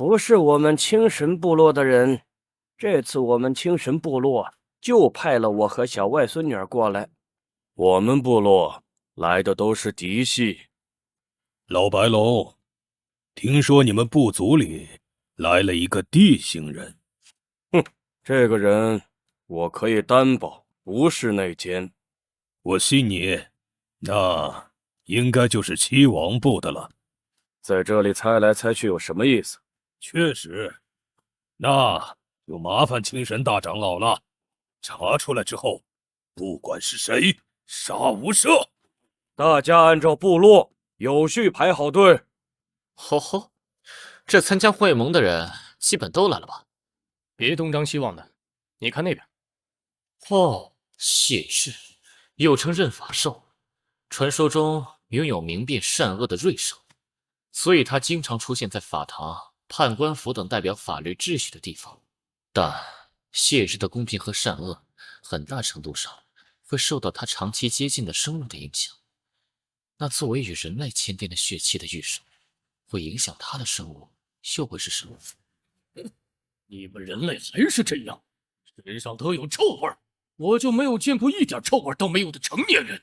不是我们青神部落的人。这次我们青神部落就派了我和小外孙女儿过来。我们部落来的都是嫡系。老白龙，听说你们部族里来了一个地星人。这个人我可以担保不是内奸。我信你，那应该就是七王部的了。在这里猜来猜去有什么意思？确实，那就麻烦青神大长老了。查出来之后，不管是谁，杀无赦。大家按照部落有序排好队。吼吼，这参加会盟的人基本都来了吧？别东张西望的，你看那边。哦，谢智，又称刃法兽，传说中拥有明辨善恶的锐手，所以他经常出现在法堂、判官府等代表法律秩序的地方。但谢智的公平和善恶，很大程度上会受到他长期接近的生物的影响。那作为与人类签订的血契的御手，会影响他的生物又会是什么？你们人类还是这样，身上都有臭味，我就没有见过一点臭味都没有的成年人。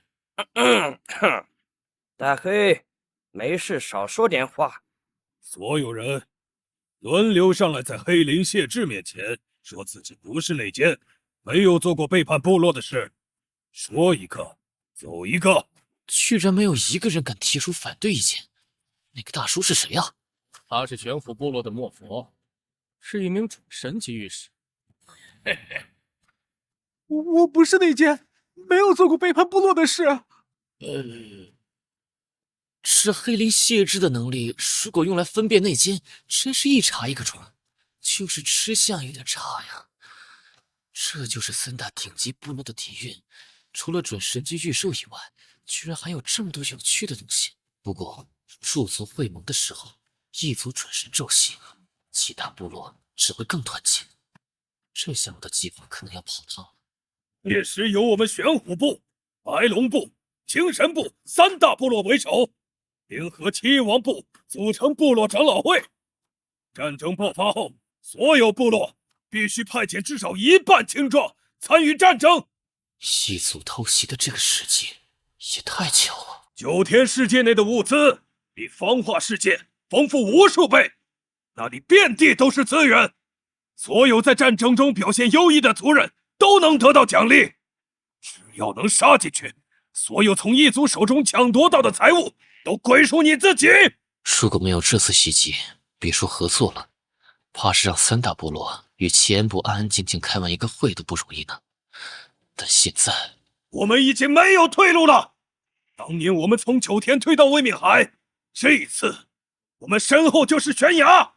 大黑，没事少说点话。所有人轮流上来，在黑林谢智面前说自己不是内奸，没有做过背叛部落的事，说一个走一个。居然没有一个人敢提出反对意见。那个大叔是谁呀？他是玄府部落的墨佛，是一名准神级御史。嘿嘿，我不是内奸，没有做过背叛部落的事。这黑林谢智的能力，如果用来分辨内奸，真是一查一个准，就是吃相有点差呀。这就是三大顶级部落的底蕴，除了准神级御兽以外，居然还有这么多有趣的东西。不过驻族会盟的时候，一族准神骤醒，其他部落只会更团结。这下我的计划可能要跑汤了。届时由我们玄虎部、白龙部、青神部三大部落为首，联合七王部组成部落长老会。战争爆发后，所有部落必须派遣至少1半青壮参与战争。一族偷袭的这个时机也太巧了。9天世界内的物资比方化世界丰富无数倍，那里遍地都是资源，所有在战争中表现优异的族人都能得到奖励。只要能杀进去，所有从异族手中抢夺到的财物都归属你自己。如果没有这次袭击，别说合作了，怕是让三大部落与齐安部安安静静开完一个会都不容易呢。但现在我们已经没有退路了。当年我们从9天退到未免海，这一次我们身后就是悬崖，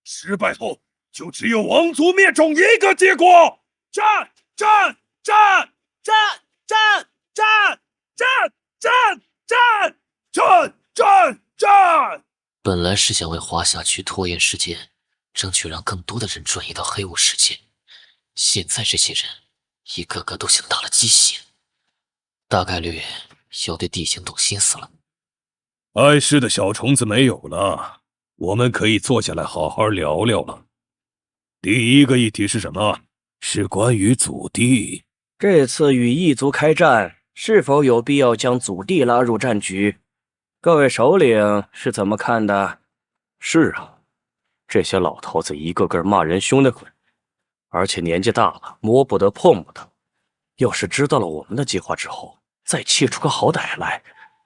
失败后就只有王族灭种一个结果。战战战战战战战战战战战战！本来是想为华夏区拖延时间，争取让更多的人转移到黑雾世界。现在这些人一个个都像打了鸡血，大概率要对地形动心思了。碍事的小虫子没有了，我们可以坐下来好好聊聊了。第一个议题是什么？是关于祖地。这次与异族开战，是否有必要将祖地拉入战局？各位首领是怎么看的？是啊，这些老头子一个个骂人凶得很，而且年纪大了，摸不得碰不得。要是知道了我们的计划之后，再气出个好歹来，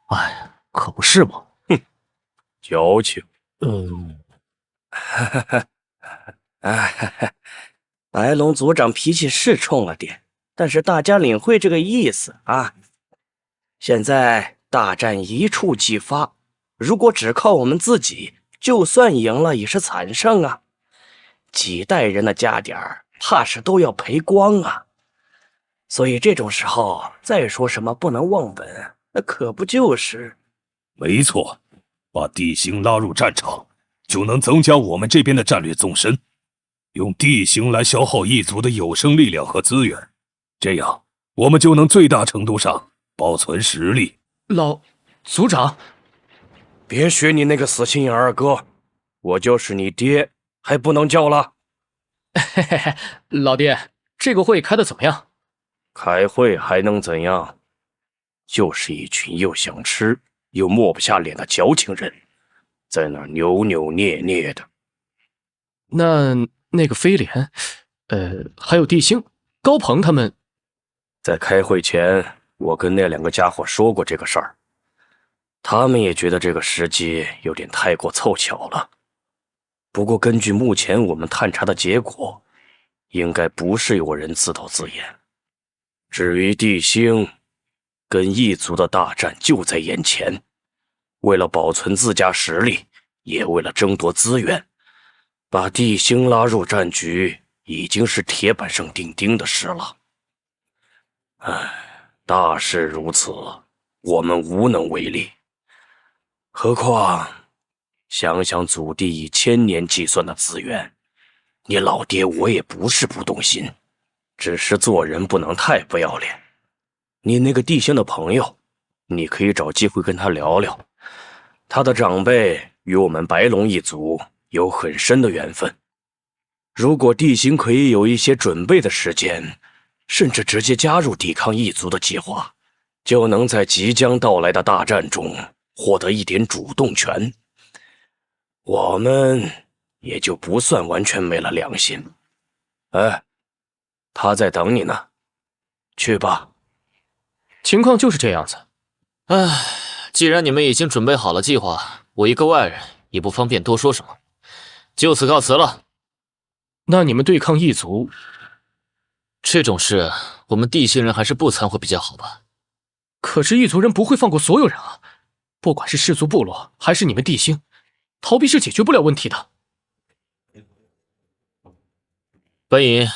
哎，可不是吗？哼，矫情。白龙族长脾气是冲了点，但是大家领会这个意思啊。现在大战一触即发，如果只靠我们自己，就算赢了也是惨胜啊。几代人的家底儿，怕是都要赔光啊。所以这种时候再说什么不能忘本，那可不就是……没错，把地形拉入战场，就能增加我们这边的战略纵深。用地形来消耗异族的有生力量和资源，这样我们就能最大程度上保存实力。老族长，别学你那个死心眼二哥，我就是你爹，还不能叫了？嘿嘿嘿，老爹，这个会开得怎么样？开会还能怎样？就是一群又想吃又抹不下脸的矫情人，在那儿扭扭捏捏的。那个飞廉，还有地星、高鹏他们，在开会前，我跟那2个家伙说过这个事儿，他们也觉得这个时机有点太过凑巧了。不过根据目前我们探查的结果，应该不是有人自导自演。至于地星，跟异族的大战就在眼前，为了保存自家实力，也为了争夺资源，把地星拉入战局已经是铁板上钉钉的事了。唉，大事如此，我们无能为力。何况想想祖地以1000年计算的资源，你老爹我也不是不动心，只是做人不能太不要脸。你那个地星的朋友，你可以找机会跟他聊聊，他的长辈与我们白龙一族有很深的缘分。如果地星可以有一些准备的时间，甚至直接加入抵抗异族的计划，就能在即将到来的大战中获得一点主动权，我们也就不算完全没了良心。哎，他在等你呢，去吧。情况就是这样子。唉，既然你们已经准备好了计划，我一个外人也不方便多说什么，就此告辞了。那你们对抗异族，这种事我们地星人还是不参会比较好吧？可是异族人不会放过所有人啊！不管是氏族部落还是你们地星，逃避是解决不了问题的。本隐，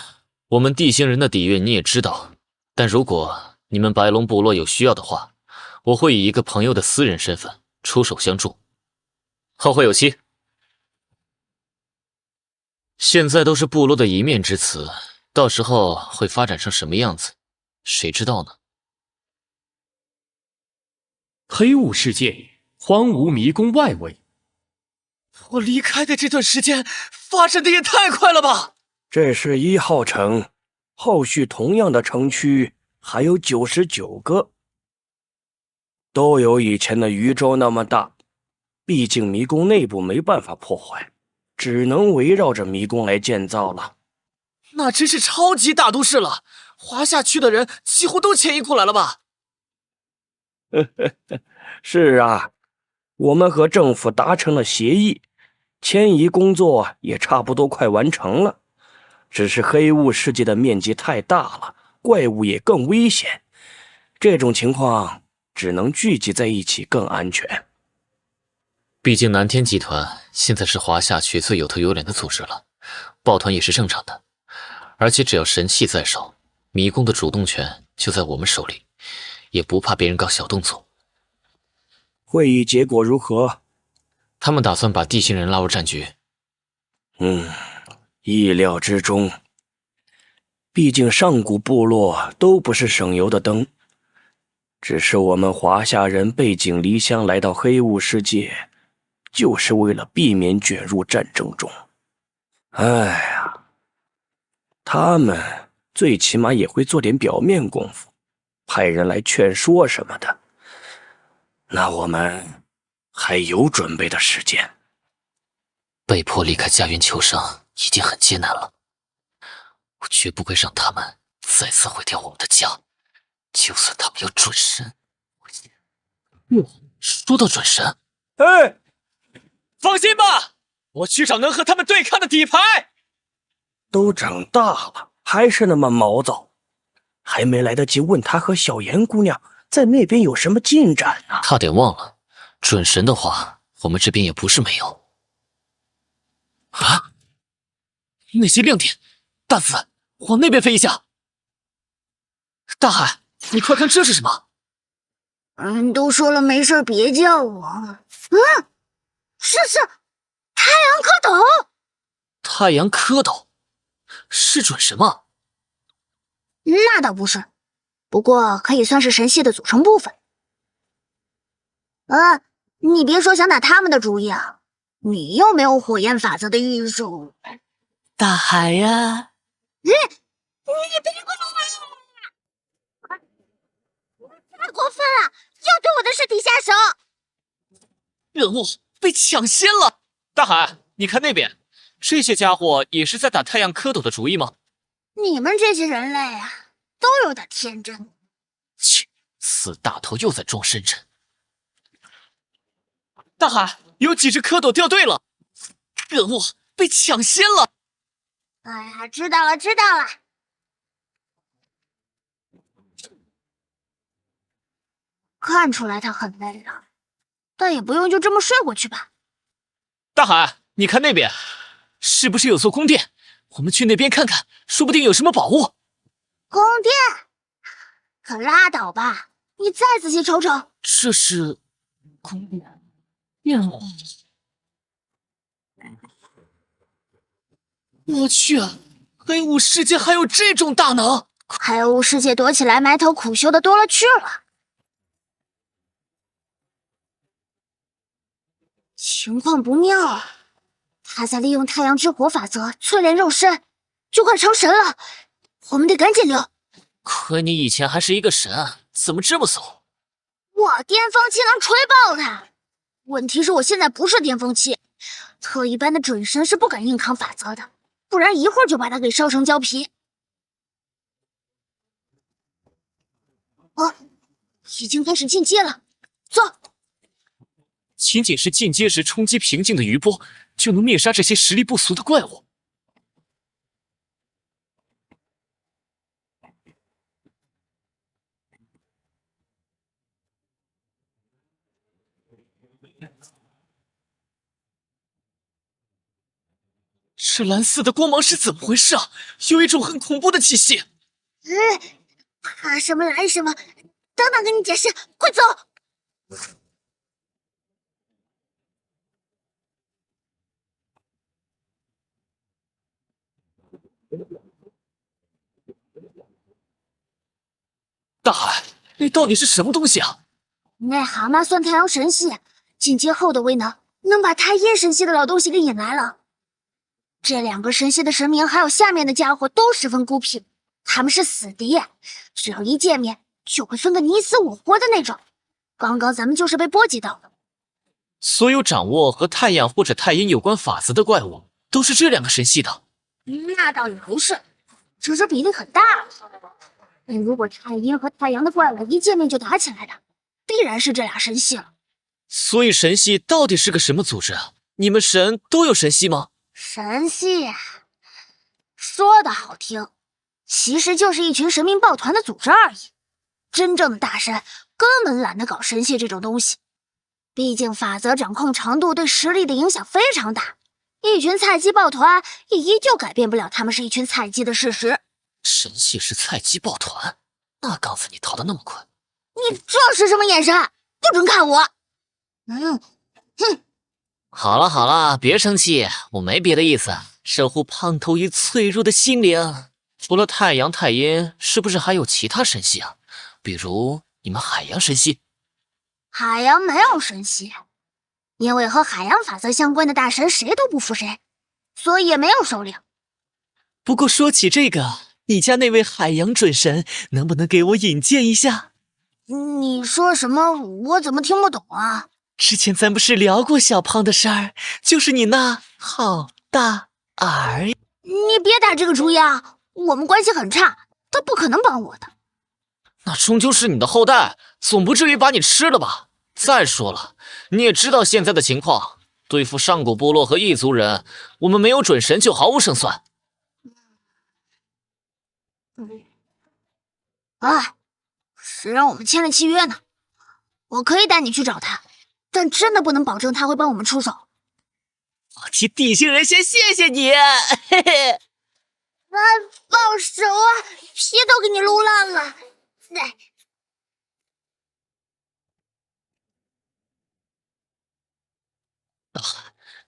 我们地星人的底蕴你也知道，但如果你们白龙部落有需要的话，我会以一个朋友的私人身份出手相助。后会有期。现在都是部落的一面之词，到时候会发展成什么样子，谁知道呢？黑雾世界，荒芜迷宫外围。我离开的这段时间发展的也太快了吧！这是1号城，后续同样的城区还有99个，都有以前的余州那么大。毕竟迷宫内部没办法破坏，只能围绕着迷宫来建造了。那真是超级大都市了，华夏区的人几乎都迁移过来了吧？是啊，我们和政府达成了协议，迁移工作也差不多快完成了。只是黑雾世界的面积太大了，怪物也更危险，这种情况只能聚集在一起更安全。毕竟南天集团现在是华夏区最有头有脸的组织了，抱团也是正常的。而且只要神器在手，迷宫的主动权就在我们手里，也不怕别人搞小动作。会议结果如何？他们打算把地星人拉入战局。意料之中。毕竟上古部落都不是省油的灯，只是我们华夏人背井离乡来到黑雾世界，就是为了避免卷入战争中。哎呀，他们最起码也会做点表面功夫，派人来劝说什么的。那我们还有准备的时间。被迫离开家园求生已经很艰难了，我绝不会让他们再次毁掉我们的家，就算他们有准神。说到准神，哎，放心吧，我去找能和他们对抗的底牌。都长大了，还是那么毛躁，还没来得及问他和小妍姑娘在那边有什么进展呢。差点忘了，准神的话，我们这边也不是没有。啊！那些亮点，大紫，往那边飞一下。大海，你快看这是什么？都说了没事别叫我。是太阳蝌蚪。太阳蝌蚪，是准神吗？那倒不是，不过可以算是神系的组成部分。你别说想打他们的主意啊，你又没有火焰法则的玉手。大海呀，你别过来！太过分了，又对我的尸体下手！任务被抢先了。大海，你看那边，这些家伙也是在打太阳蝌蚪的主意吗？你们这些人类啊，都有点天真。切，死大头又在装深沉。大海，有几只蝌蚪掉队了，任务被抢先了。哎呀，知道了，知道了。看出来他很累了，但也不用就这么睡过去吧。大海，你看那边，是不是有座宫殿？我们去那边看看，说不定有什么宝物。宫殿？可拉倒吧！你再仔细瞅瞅。这是宫殿。我去，黑雾世界还有这种大能！黑雾世界躲起来埋头苦修的多了去了。情况不妙啊！他在利用太阳之火法则淬炼肉身，就快成神了。我们得赶紧溜。可你以前还是一个神，怎么这么怂？我巅峰期能锤爆他。问题是我现在不是巅峰期，特一般的准神是不敢硬扛法则的，不然一会儿就把他给烧成胶皮。已经开始进阶了，走。仅仅是进阶时冲击平静的余波，就能灭杀这些实力不俗的怪物。这蓝色的光芒是怎么回事啊？有一种很恐怖的气息。怕什么来什么，等等跟你解释，快走！大海，那到底是什么东西啊？癞蛤蟆算太阳神系，进阶后的威能能把太阴神系的老东西给引来了。这两个神系的神明还有下面的家伙都十分孤僻，他们是死敌，只要一见面就会分个你死我活的那种。刚刚咱们就是被波及到了。所有掌握和太阳或者太阴有关法则的怪物，都是这两个神系的。那倒也不是，只是比例很大。如果太阴和太阳的怪物一见面就打起来的，必然是这俩神系了。所以神系到底是个什么组织啊？你们神都有神系吗？神系啊，说的好听，其实就是一群神明抱团的组织而已。真正的大神根本懒得搞神系这种东西，毕竟法则掌控长度对实力的影响非常大。一群菜鸡抱团也依旧改变不了他们是一群菜鸡的事实。神系是菜鸡抱团，那刚才你逃得那么快，你这是什么眼神？不准看我！好了好了，别生气，我没别的意思，守护胖头鱼脆弱的心灵。除了太阳、太阴，是不是还有其他神系啊？比如你们海洋神系？海洋没有神系，因为和海洋法则相关的大神谁都不服谁，所以也没有首领。不过说起这个，你家那位海洋准神能不能给我引荐一下？你说什么？我怎么听不懂啊？之前咱不是聊过小胖的事儿，就是你那好大耳。你别打这个主意啊！我们关系很差，他不可能帮我的。那终究是你的后代，总不至于把你吃了吧？再说了，你也知道现在的情况，对付上古部落和异族人，我们没有准神就毫无胜算。谁让我们签了契约呢？我可以带你去找他，但真的不能保证他会帮我们出手。我替地星人先谢谢你，嘿嘿。放手啊！皮都给你撸烂了。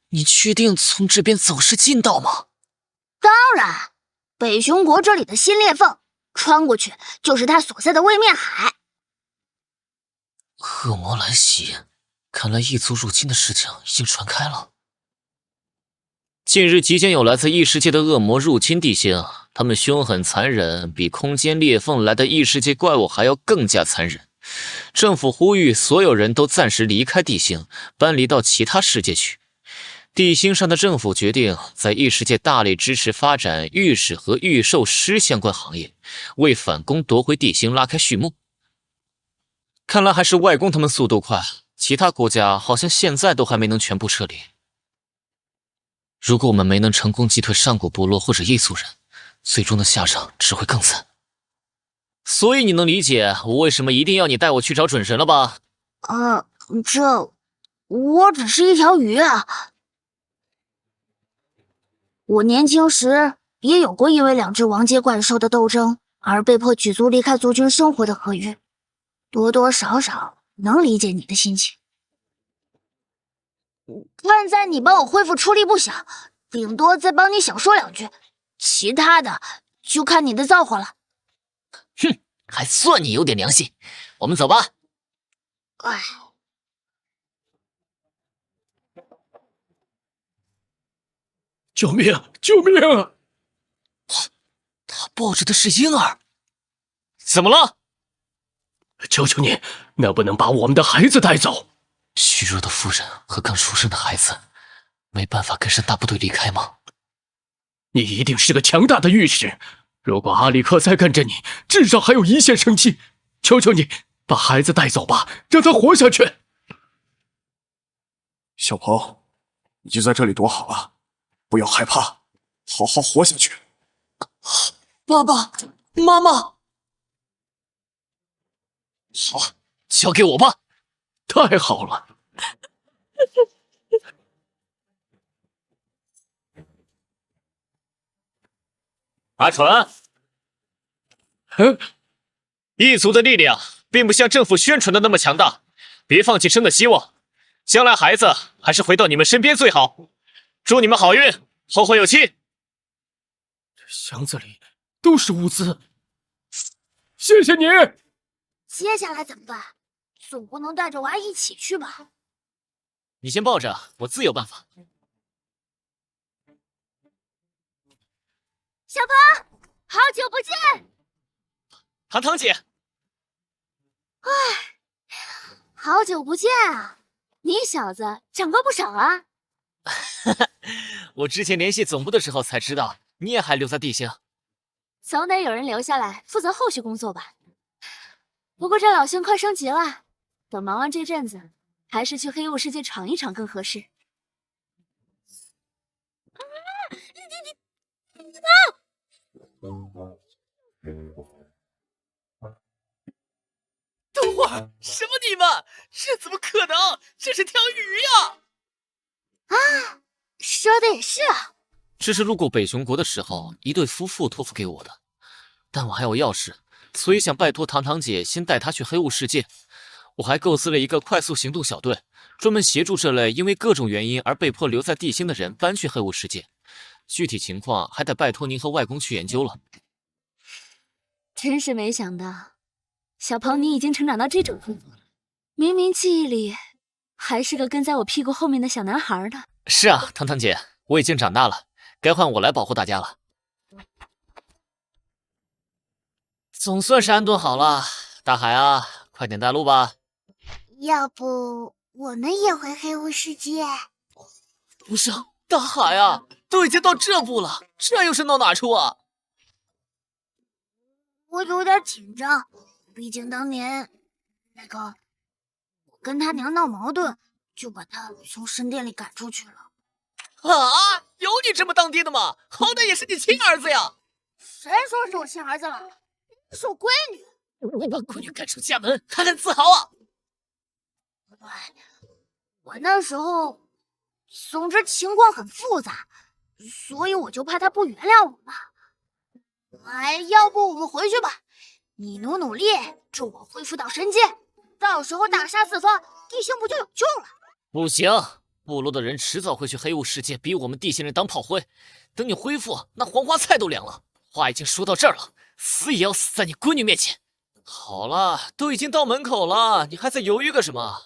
你确定从这边走是近道吗？当然，北熊国这里的新裂缝，穿过去就是他所在的位面海。恶魔来袭，看来异族入侵的事情已经传开了。近日即将有来自异世界的恶魔入侵地星，他们凶狠残忍，比空间裂缝来的异世界怪物还要更加残忍。政府呼吁所有人都暂时离开地星，搬离到其他世界去。地星上的政府决定在异世界大力支持发展御史和御兽师相关行业，为反攻夺回地星拉开序幕。看来还是外公他们速度快，其他国家好像现在都还没能全部撤离。如果我们没能成功击退上古部落或者异族人，最终的下场只会更惨。所以你能理解我为什么一定要你带我去找准神了吧？我只是一条鱼啊。我年轻时也有过因为2只王阶怪兽的斗争而被迫举族离开族群生活的合约，多多少少能理解你的心情。看在你帮我恢复出力不小，顶多再帮你小说2句，其他的就看你的造化了。哼，还算你有点良心。我们走吧。哎，救命！救命啊！他抱着的是婴儿，怎么了？求求你，能不能把我们的孩子带走？虚弱的妇人和刚出生的孩子，没办法跟上大部队离开吗？你一定是个强大的御史，如果阿里克再跟着你，至少还有一线生机。求求你，把孩子带走吧，让他活下去。小鹏，你就在这里躲好了，不要害怕，好好活下去。爸爸妈妈，好，交给我吧。太好了。阿纯，异族的力量并不像政府宣传的那么强大，别放弃生的希望。将来孩子还是回到你们身边最好。祝你们好运，后会有期。这箱子里都是物资，谢谢你。接下来怎么办？总不能带着娃一起去吧？你先抱着，我自有办法。小鹏，好久不见！糖糖姐，好久不见啊！你小子长高不少啊！我之前联系总部的时候才知道，你也还留在地星。总得有人留下来负责后续工作吧？不过这老兄快升级了，等忙完这阵子，还是去黑雾世界闯一闯更合适。等会儿，什么你们？这怎么可能？这是条鱼呀！啊，说的也是啊。这是路过北熊国的时候，一对夫妇托付给我的，但我还有要事，所以想拜托糖糖姐先带她去黑雾世界。我还构思了一个快速行动小队，专门协助这类因为各种原因而被迫留在地星的人搬去黑雾世界。具体情况还得拜托您和外公去研究了。真是没想到，小鹏你已经成长到这种地步了。明明记忆里还是个跟在我屁股后面的小男孩呢。是啊，糖糖姐，我已经长大了，该换我来保护大家了。总算是安顿好了，大海啊，快点带路吧。要不我们也回黑雾世界？不是啊，大海啊，都已经到这步了，这又是闹哪出啊？我有点紧张，毕竟当年我跟他娘闹矛盾，就把他从神殿里赶出去了。啊，有你这么当爹的吗？好歹也是你亲儿子呀！谁说是我亲儿子了？是我闺女。你把闺女赶出家门，还很自豪啊！我那时候，总之情况很复杂，所以我就怕他不原谅我嘛。要不我们回去吧，你努力，助我恢复到神阶，到时候大杀四方，地星不就有救了？不行，部落的人迟早会去黑雾世界逼我们地星人当炮灰，等你恢复，那黄花菜都凉了。话已经说到这儿了，死也要死在你闺女面前。好了，都已经到门口了，你还在犹豫个什么？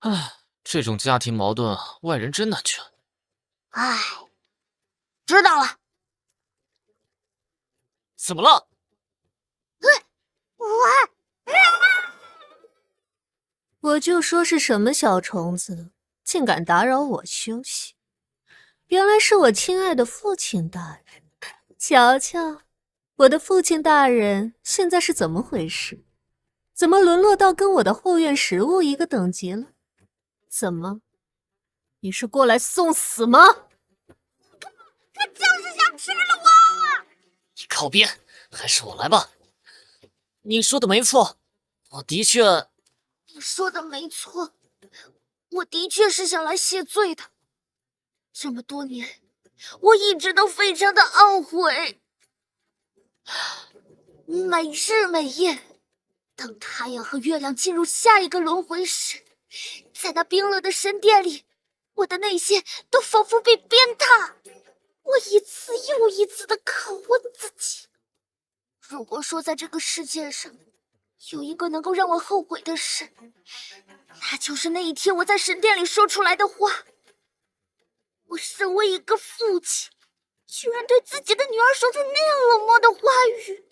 唉，这种家庭矛盾，外人真难劝。知道了。怎么了？我就说是什么小虫子，竟敢打扰我休息。原来是我亲爱的父亲大人。瞧瞧，我的父亲大人现在是怎么回事？怎么沦落到跟我的后院食物一个等级了？怎么，你是过来送死吗？他就是想吃了我！你靠边，还是我来吧。你说的没错，我的确……你说的没错，我的确是想来谢罪的。这么多年，我一直都非常的懊悔。每日每夜，当太阳和月亮进入下一个轮回时，在那冰冷的神殿里，我的内心都仿佛被鞭挞。我一次又一次的拷问自己，如果说在这个世界上有一个能够让我后悔的事，那就是那一天我在神殿里说出来的话。我身为一个父亲，居然对自己的女儿说出那样冷漠的话语。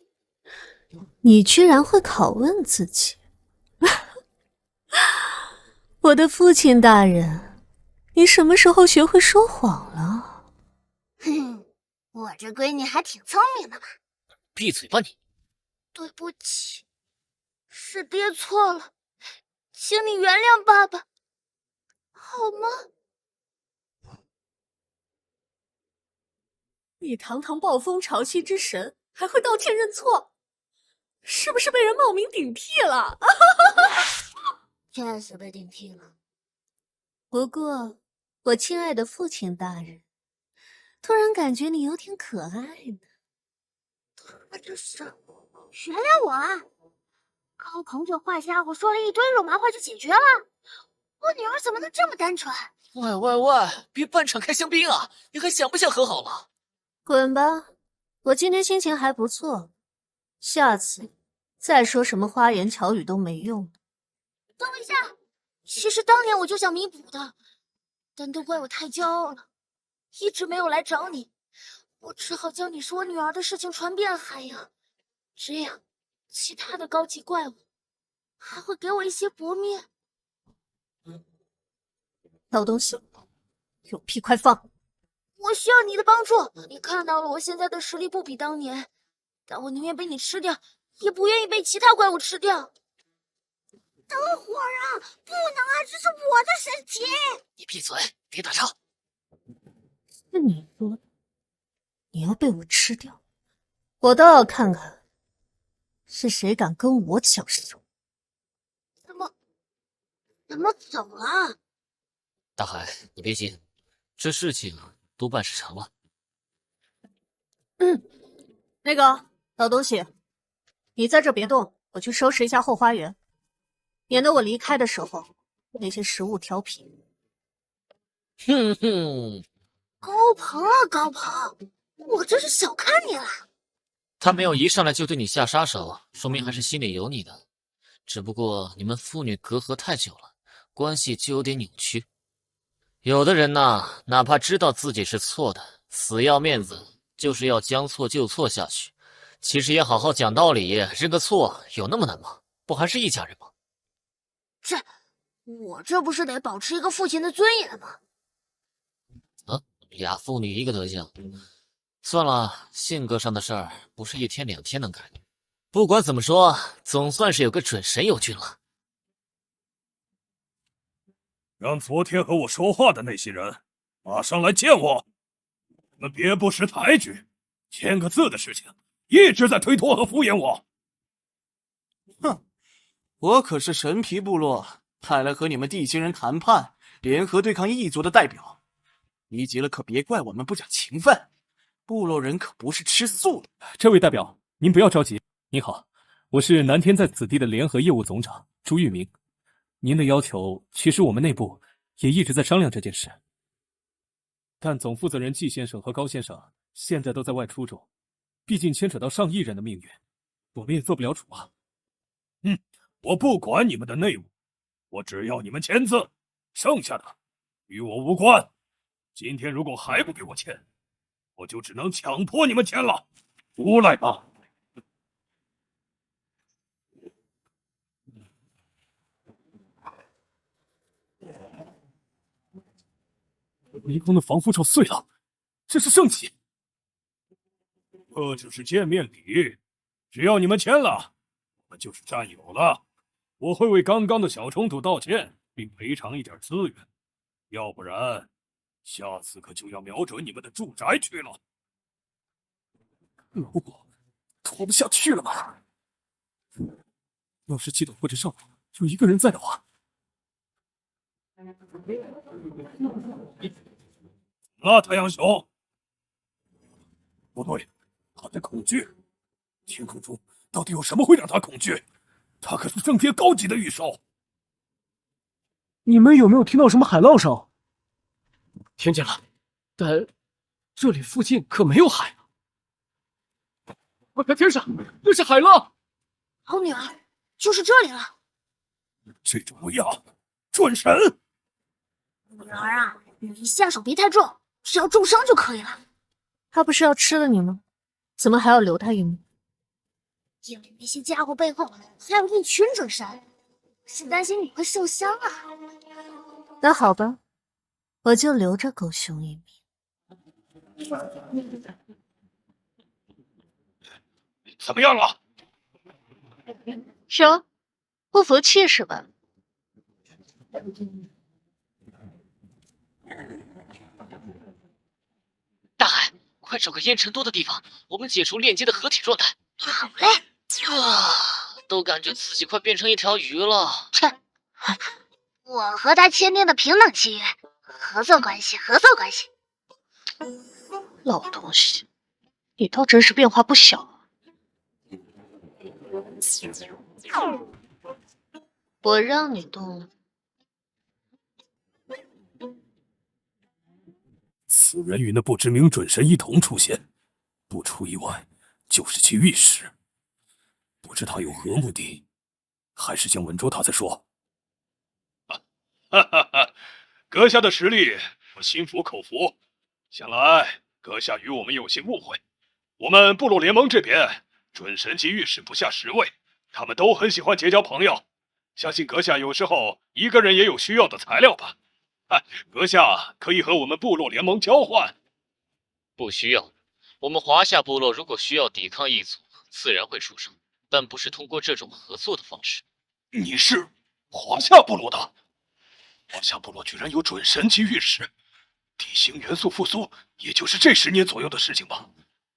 你居然会拷问自己？我的父亲大人，你什么时候学会说谎了？哼，我这闺女还挺聪明的嘛。闭嘴吧你！对不起，是爹错了，请你原谅爸爸，好吗？你堂堂暴风潮汐之神，还会道歉认错？是不是被人冒名顶替了？确实被顶替了。不过，我亲爱的父亲大人，突然感觉你有点可爱呢。他这是原谅我啊！高鹏这坏家伙说了一堆肉麻话就解决了，我女儿怎么能这么单纯？喂喂喂，别半场开香槟啊！你还想不想和好了？滚吧，我今天心情还不错，下次再说什么花言巧语都没用。等一下，其实当年我就想弥补的，但都怪我太骄傲了，一直没有来找你。我只好将你是我女儿的事情传遍海洋，这样其他的高级怪物还会给我一些薄面。老东西，有屁快放！我需要你的帮助。你看到了我现在的实力不比当年，但我宁愿被你吃掉，也不愿意被其他怪物吃掉。等会儿啊，不能啊，这是我的身体。你闭嘴，别打岔。是你说的，你要被我吃掉，我倒要看看是谁敢跟我抢食物。怎么走了？大海，你别急，这事情多半是成了。那个老东西，你在这别动，我去收拾一下后花园，免得我离开的时候那些食物调皮。哼哼，高鹏啊高鹏，我真是小看你了。他没有一上来就对你下杀手，说明还是心里有你的。只不过你们父女隔阂太久了，关系就有点扭曲。有的人呐，哪怕知道自己是错的，死要面子，就是要将错就错下去。其实也好好讲道理，认个错有那么难吗？不还是一家人吗？我这不是得保持一个父亲的尊严吗？啊，俩父女一个德行。算了，性格上的事儿不是一天两天能改的。不管怎么说，总算是有个准神友军了。让昨天和我说话的那些人马上来见我。你们别不识抬举，签个字的事情一直在推脱和敷衍我。哼，我可是神皮部落派来和你们地星人谈判，联合对抗异族的代表。逼急了可别怪我们不讲情分，部落人可不是吃素的。这位代表，您不要着急。您好，我是南天在此地的联合业务总长朱玉明。您的要求，其实我们内部也一直在商量这件事，但总负责人季先生和高先生现在都在外出中，毕竟牵扯到上亿人的命运，我们也做不了主啊。我不管你们的内务，我只要你们签字，剩下的与我无关。今天如果还不给我签，我就只能强迫你们签了。出来吧！迷宫的防护罩碎了，这是圣器。这只是见面礼，只要你们签了，我们就是战友了。我会为刚刚的小冲突道歉，并赔偿一点资源，要不然下次可就要瞄准你们的住宅去了。老果，拖不下去了吗？要是七斗或者少主有一个人在的话，那太阳熊，不对，他在恐惧。天空中到底有什么会让他恐惧？他可是正片高级的御兽。你们有没有听到什么海浪声？听见了，但这里附近可没有海啊！我看天上，那是海浪！好女儿，就是这里了。这种威压，准神！女儿啊，你下手别太重，只要重伤就可以了。他不是要吃了你吗？怎么还要留他一命？因为那些家伙背后还有一群准神，是担心你会受伤啊。那好吧，我就留着狗熊一命。怎么样了？哟，不服气是吧？大海，快找个烟尘多的地方，我们解除链接的合体状态。好嘞。都感觉自己快变成一条鱼了。切，我和他签订的平等契约，合作关系，合作关系。老东西，你倒真是变化不小啊。我让你动了。此人与那不知名准神一同出现，不出意外，就是其御史。不知他有何目的，还是先稳住他再说。哈哈哈！阁下的实力，我心服口服。想来阁下与我们有些误会。我们部落联盟这边，准神级御史不下10位，他们都很喜欢结交朋友。相信阁下有时候一个人也有需要的材料吧？阁下可以和我们部落联盟交换。不需要，我们华夏部落如果需要抵抗异族，自然会出手。但不是通过这种合作的方式。你是华夏部落的？华夏部落居然有准神级御史，地形元素复苏，也就是这10年左右的事情吧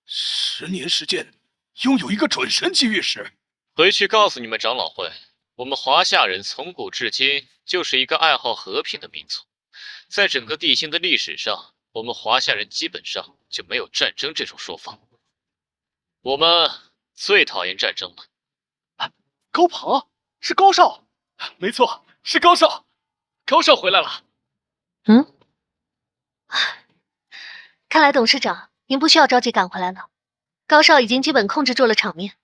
？10年时间，拥有一个准神级御史。回去告诉你们长老会，我们华夏人从古至今就是一个爱好和平的民族，在整个地心的历史上，我们华夏人基本上就没有战争这种说法。我们最讨厌战争了。高鹏，是高少，没错，是高少，高少回来了。看来董事长您不需要着急赶回来了，高少已经基本控制住了场面。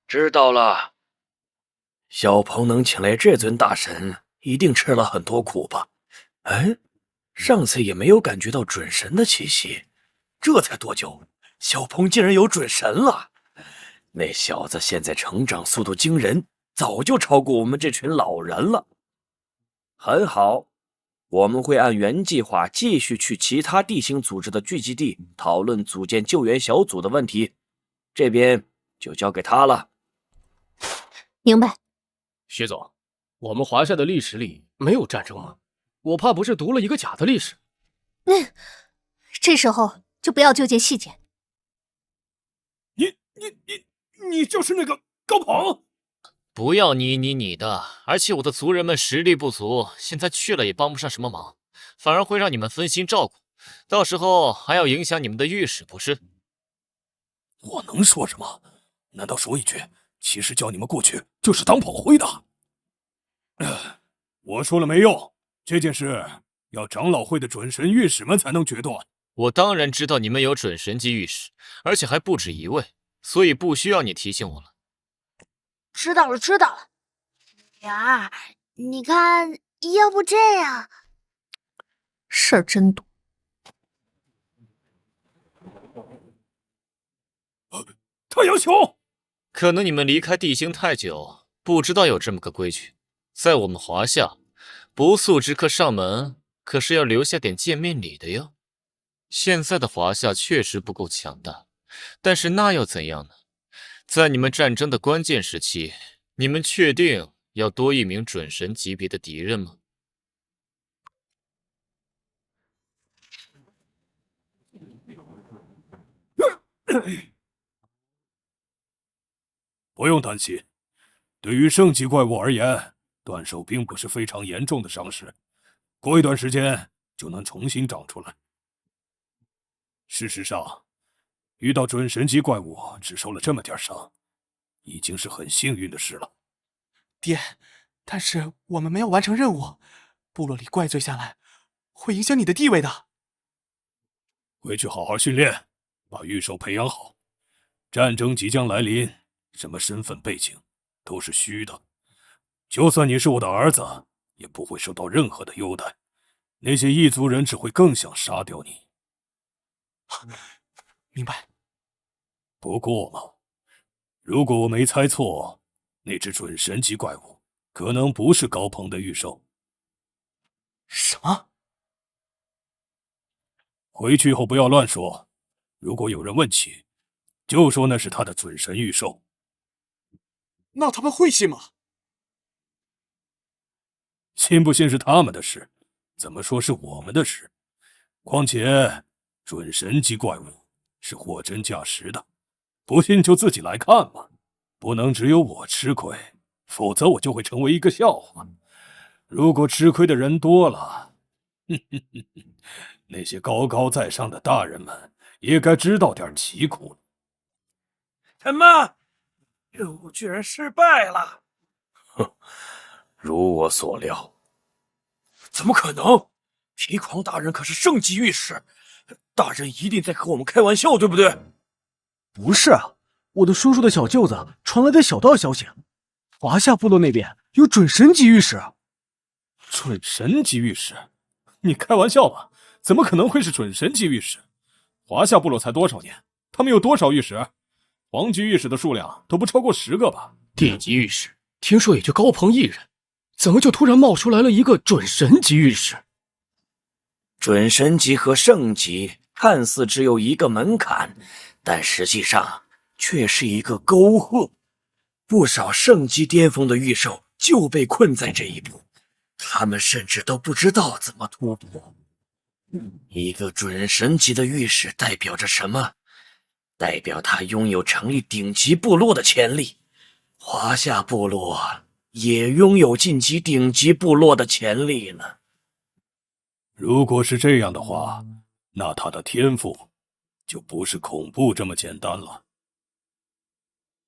知道了。小鹏能请来这尊大神，一定吃了很多苦吧？哎，上次也没有感觉到准神的气息，这才多久，小鹏竟然有准神了？那小子现在成长速度惊人，早就超过我们这群老人了。很好，我们会按原计划继续去其他地形组织的聚集地讨论组建救援小组的问题，这边就交给他了。明白。徐总，我们华夏的历史里没有战争吗？我怕不是读了一个假的历史。这时候就不要纠结细节。你就是那个高鹏？不要你的，而且我的族人们实力不足，现在去了也帮不上什么忙，反而会让你们分心照顾，到时候还要影响你们的御史，不是？我能说什么？难道说一句，其实叫你们过去就是当炮灰的？我说了没用，这件事要长老会的准神御史们才能决断。我当然知道你们有准神级御史，而且还不止一位，所以不需要你提醒我了。知道了，知道了。女儿，你看，要不这样？事儿真多。太阳熊，可能你们离开地星太久，不知道有这么个规矩。在我们华夏，不速之客上门，可是要留下点见面礼的哟。现在的华夏确实不够强大，但是那又怎样呢？在你们战争的关键时期，你们确定要多一名准神级别的敌人吗？不用担心，对于圣级怪物而言，断手并不是非常严重的伤势，过一段时间就能重新长出来。事实上，遇到准神级怪物只受了这么点伤，已经是很幸运的事了。爹，但是我们没有完成任务，部落里怪罪下来，会影响你的地位的。回去好好训练，把御兽培养好。战争即将来临，什么身份背景都是虚的。就算你是我的儿子，也不会受到任何的优待。那些异族人只会更想杀掉你。明白。不过嘛，如果我没猜错，那只准神级怪物可能不是高鹏的御兽。什么？回去后不要乱说，如果有人问起，就说那是他的准神御兽。那他们会信吗？信不信是他们的事，怎么说是我们的事？况且准神级怪物是货真价实的，不信就自己来看嘛。不能只有我吃亏，否则我就会成为一个笑话。如果吃亏的人多了，那些高高在上的大人们也该知道点疾苦了。什么？任务居然失败了！哼，如我所料。怎么可能？提狂大人可是圣级御史，大人一定在和我们开玩笑，对不对？不是啊，我的叔叔的小舅子传来的小道消息，华夏部落那边有准神级御史。准神级御史？你开玩笑吧？怎么可能会是准神级御史？华夏部落才多少年？他们有多少御史？皇级御史的数量都不超过10个吧？地级御史听说也就高鹏一人，怎么就突然冒出来了一个准神级御史？准神级和圣级看似只有一个门槛，但实际上却是一个沟壑。不少圣级巅峰的御兽就被困在这一步，他们甚至都不知道怎么突破。一个准神级的御史代表着什么？代表他拥有成立顶级部落的潜力。华夏部落也拥有晋级顶级部落的潜力呢。如果是这样的话，那他的天赋就不是恐怖这么简单了。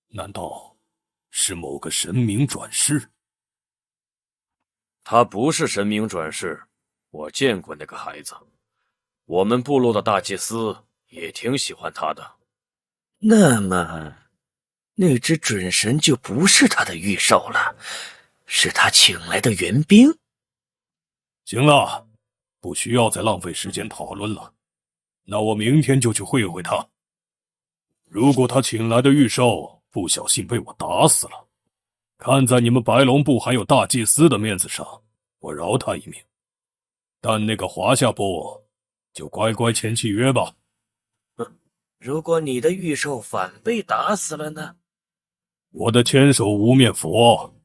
难道是某个神明转世？他不是神明转世，我见过那个孩子，我们部落的大祭司也挺喜欢他的。那么，那只准神就不是他的御兽了，是他请来的援兵。行了，不需要再浪费时间讨论了。那我明天就去会会他。如果他请来的御兽不小心被我打死了，看在你们白龙部还有大祭司的面子上，我饶他一命。但那个华夏部就乖乖签契约吧。如果你的御兽反被打死了呢？我的千手无面佛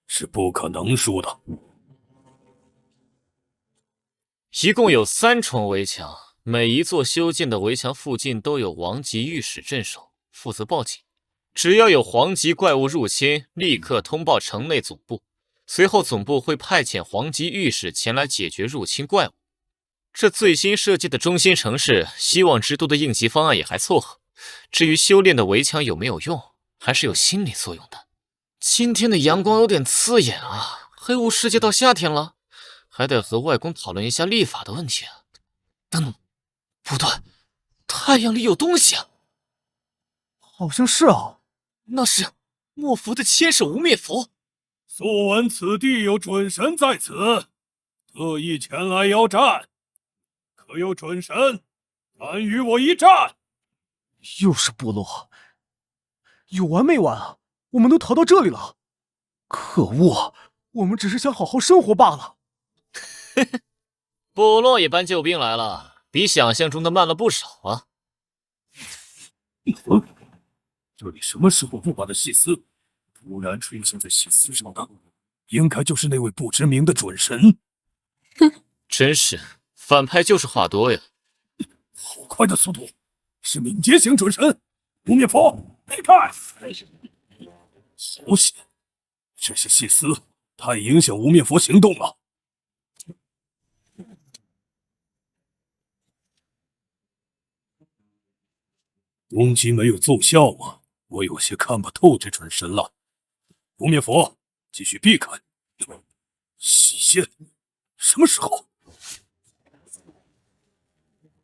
是不可能输的。一共有3重围墙，每一座修建的围墙附近都有王级御史镇守，负责报警。只要有皇级怪物入侵，立刻通报城内总部，随后总部会派遣皇级御史前来解决入侵怪物。这最新设计的中心城市，希望之都的应急方案也还凑合。至于修炼的围墙有没有用，还是有心理作用的。今天的阳光有点刺眼啊，黑雾世界到夏天了，还得和外公讨论一下历法的问题啊。不对，太阳里有东西啊！好像是啊，那是莫服的千手无面佛。素闻此地有准神在此，特意前来邀战。可有准神敢与我一战？又是部落，有完没完啊？我们都逃到这里了，可恶！我们只是想好好生活罢了。部落也搬救兵来了，比想象中的慢了不少啊。这里什么时候不把的细丝突然出现在细丝上的，应该就是那位不知名的准神。哼，真是反派就是话多呀！好快的速度，是敏捷型准神。无面佛，避开！好险，这些细丝太影响无面佛行动了。攻击没有奏效吗？我有些看不透这准神了。无面佛，继续避开。细线，什么时候？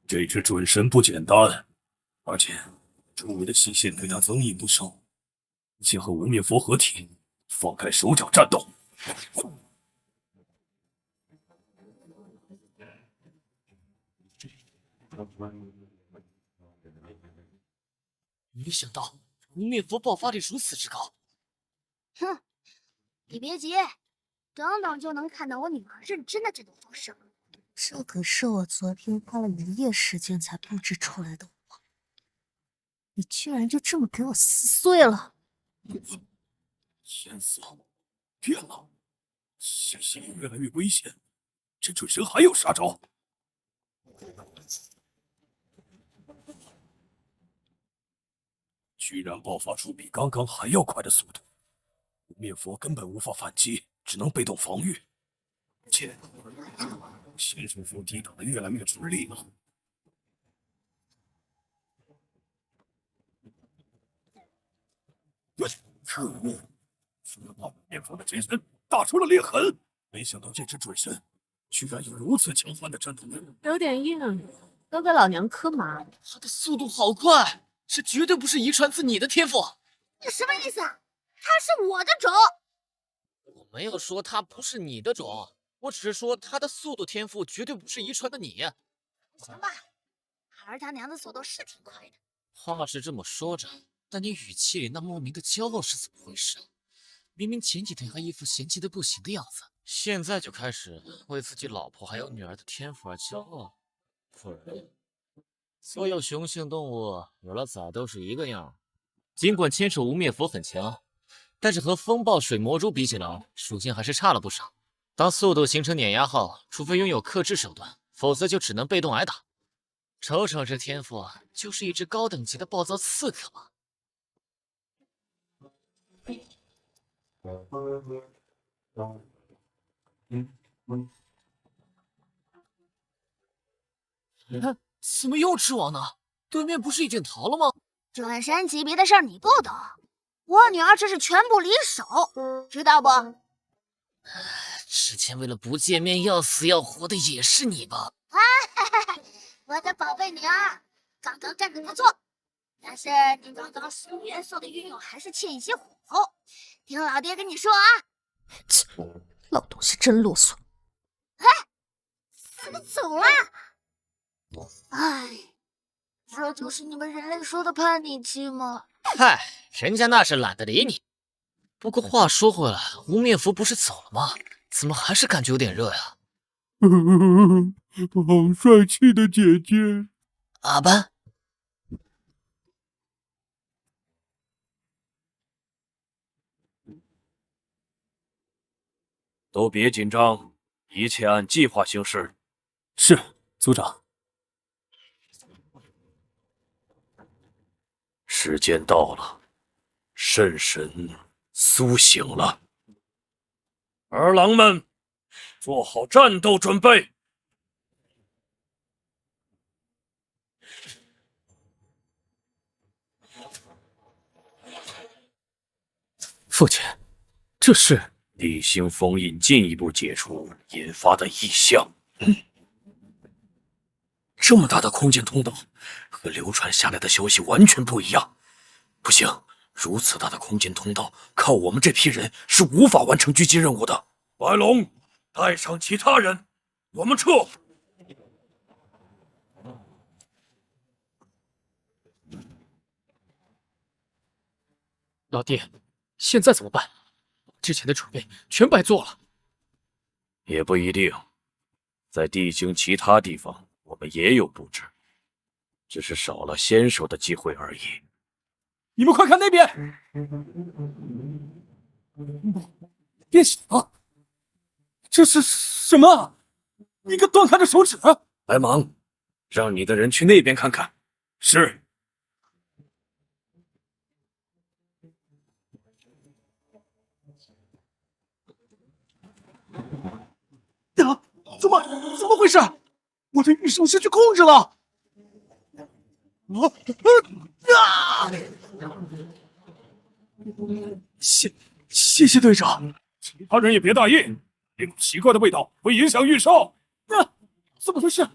这只准神不简单，而且周围的细线对他增益不少。先和无面佛合体，放开手脚战斗。没想到无面佛爆发力如此之高。哼，你别急，等等就能看到我女儿认真的战斗方式了。这可是我昨天花了1夜时间才布置出来的网，你居然就这么给我撕碎了！天色变了，信息越来越危险，这准神还有杀招。居然爆发出比刚刚还要快的速度，无面佛根本无法反击，只能被动防御。切，先手佛抵挡的越来越吃力了。可恶！除了把无面佛的真身打出了裂痕，没想到这只准神居然有如此强悍的战斗力，有点硬，都给老娘磕麻！他的速度好快，这绝对不是遗传自你的天赋。你什么意思？他是我的种。我没有说他不是你的种，我只是说他的速度天赋绝对不是遗传的你。行吧，孩儿他娘的速度是挺快的。话是这么说着，但你语气里那莫名的骄傲是怎么回事？明明前几天还一副嫌弃的不行的样子，现在就开始为自己老婆还有女儿的天赋而骄傲。不然，所有雄性动物有了崽都是一个样。尽管千手无面佛很强，但是和风暴水魔蛛比起来，属性还是差了不少。当速度形成碾压后，除非拥有克制手段，否则就只能被动挨打。瞅瞅这天赋，就是一只高等级的暴躁刺客吧。怎么又吃网呢？对面不是已经逃了吗？准神级别的事儿你不懂，我女儿这是全部离手，知道不？之前为了不见面要死要活的也是你吧？我的宝贝女儿，刚刚干得不错，但是你刚刚水元素的运用还是欠一些火候，听老爹跟你说啊！切，老东西真啰嗦。哎，怎么走了？哎，这就是你们人类说的叛逆期吗？嗨，人家那是懒得理你。不过话说回来，无面佛不是走了吗？怎么还是感觉有点热呀？好帅气的姐姐！阿班，都别紧张，一切按计划行事。是，族长。时间到了，圣神苏醒了。儿郎们，做好战斗准备。父亲，这是地心封印进一步解除引发的异象。这么大的空间通道，和流传下来的消息完全不一样。不行，如此大的空间通道，靠我们这批人是无法完成狙击任务的。白龙，带上其他人，我们撤。老弟，现在怎么办？之前的准备全白做了。也不一定，在地形其他地方我们也有布置，只是少了先手的机会而已。你们快看那边！变小，这是什么？一个断开的手指！白芒，让你的人去那边看看。是。啊！怎么回事？我的玉手失去控制了！谢谢队长。其他人也别大意，那股奇怪的味道会影响预售。怎么回事？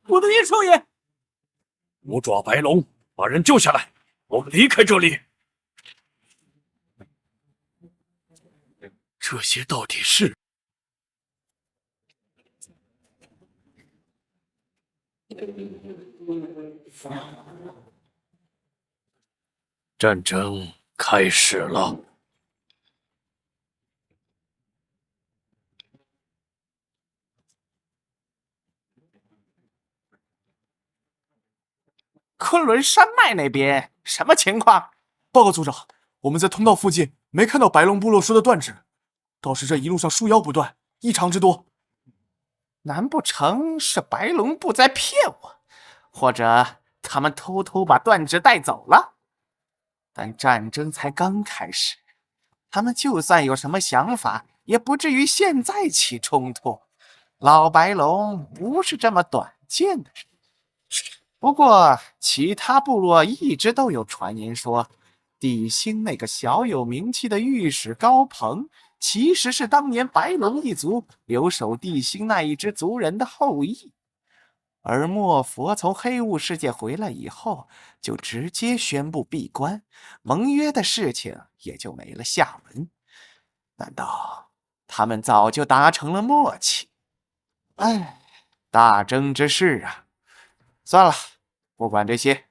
我的叶少爷！五爪白龙，把人救下来，我们离开这里。这些到底是？战争开始了。昆仑山脉那边什么情况？报告组长，我们在通道附近没看到白龙部落说的断指，倒是这一路上树妖不断，异常之多。难不成是白龙部在骗我，或者他们偷偷把断指带走了？但战争才刚开始，他们就算有什么想法，也不至于现在起冲突。老白龙不是这么短见的人。不过，其他部落一直都有传言说，地心那个小有名气的御史高鹏，其实是当年白龙一族留守地心那一支族人的后裔。而莫佛从黑雾世界回来以后，就直接宣布闭关，盟约的事情也就没了下文。难道他们早就达成了默契？哎，大争之事啊！算了，不管这些。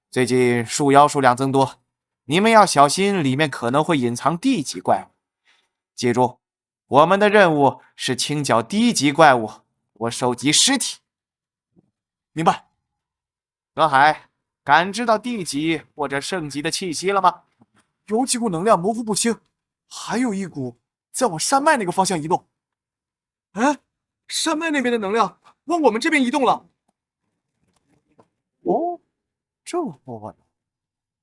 最近树妖数量增多，你们要小心，里面可能会隐藏地级怪物。记住，我们的任务是清剿低级怪物，我收集尸体。明白。葛海，感知到地级或者圣级的气息了吗？有几股能量模糊不清，还有一股在往山脉那个方向移动。哎，山脉那边的能量往我们这边移动了。哦，这么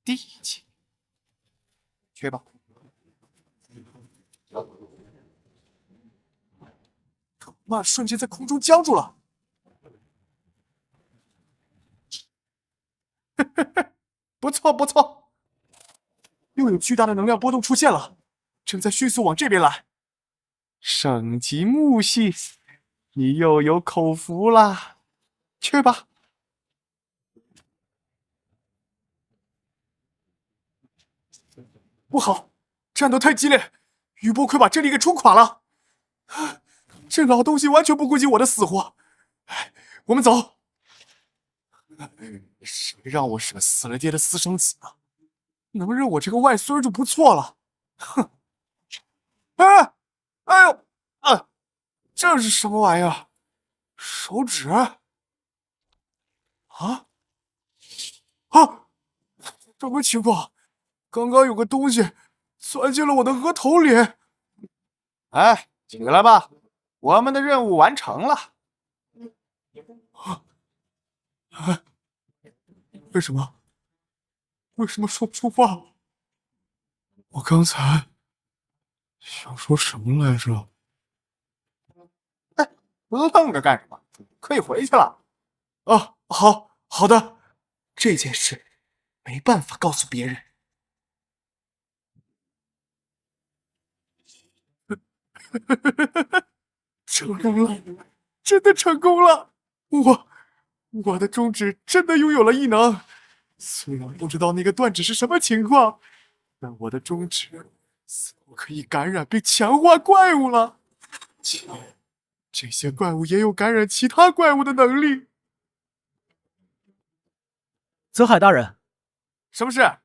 地级，去吧。藤蔓瞬间在空中僵住了。不错不错，又有巨大的能量波动出现了，正在迅速往这边来。省级木系，你又有口福了，去吧。不好，战斗太激烈，余波快把阵力给冲垮了。这老东西完全不顾及我的死活。我们走。谁让我是个死了爹的私生子呢？能认我这个外孙就不错了。哼！哎呦啊！这是什么玩意儿？手指？啊！什么情况？刚刚有个东西钻进了我的额头里。哎，起来吧，我们的任务完成了。为什么说不出话？我刚才想说什么来着？哎，愣着干什么？可以回去了。哦，好的，这件事没办法告诉别人。成功了，真的成功了！我的中指真的拥有了异能，虽然不知道那个断指是什么情况，但我的中指似乎可以感染并强化怪物了。且这些怪物也有感染其他怪物的能力。泽海大人，什么事？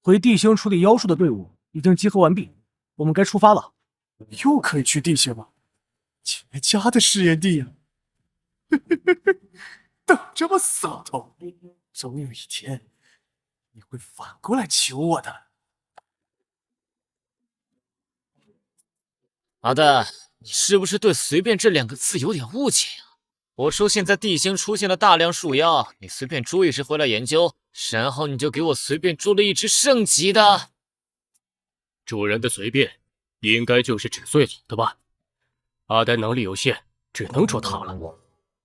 回地星处理妖术的队伍已经集合完毕，我们该出发了。又可以去地星了，绝佳的试验地呀！等着吧，扫头，总有一天你会反过来求我的。阿呆，你是不是对“随便”这2个字有点误解呀？我说现在地星出现了大量树妖，你随便捉一只回来研究，然后你就给我随便捉了一只圣级的。主人的随便，应该就是指最好的吧？阿呆能力有限，只能捉他了。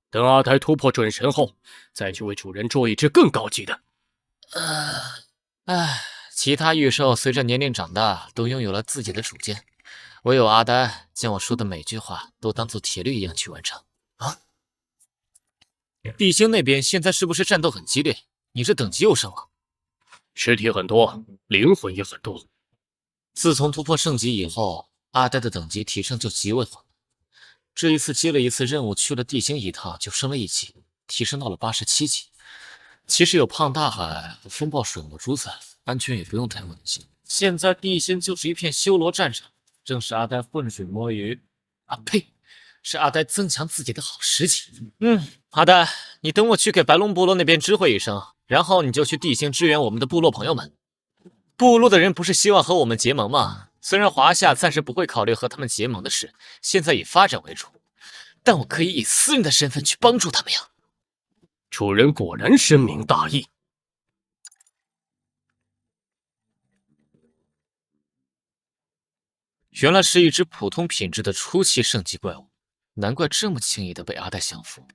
等阿呆突破准神后，再去为主人捉一只更高级的。其他御兽随着年龄长大，都拥有了自己的主见，唯有阿呆将我说的每句话都当做铁律一样去完成。啊！地星那边现在是不是战斗很激烈？你这等级又升了？尸体很多，灵魂也很多。自从突破圣级以后，阿呆的等级提升就极为缓慢。这一次接了一次任务，去了地星一趟就升了1级，提升到了87级。其实有胖大海和风暴水魔珠在，安全也不用太担心。现在地星就是一片修罗战场，正是阿呆浑水摸鱼是阿呆增强自己的好时机。阿呆，你等我去给白龙部落那边知会一声，然后你就去地星支援我们的部落朋友们。部落的人不是希望和我们结盟吗？虽然华夏暂时不会考虑和他们结盟的事，现在以发展为主，但我可以以私人的身份去帮助他们呀。主人果然深明大义。原来是一只普通品质的初期圣级怪物，难怪这么轻易的被阿呆降服。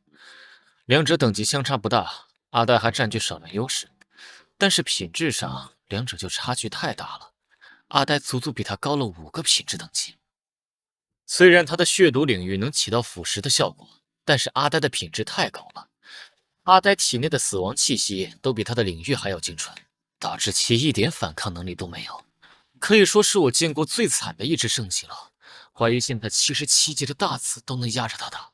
两者等级相差不大，阿呆还占据少量优势，但是品质上两者就差距太大了。阿呆足足比他高了5个品质等级。虽然他的血毒领域能起到腐蚀的效果，但是阿呆的品质太高了，阿呆体内的死亡气息都比他的领域还要精纯，导致其一点反抗能力都没有。可以说是我见过最惨的一只圣级了，怀疑现在77级的大刺都能压着他打。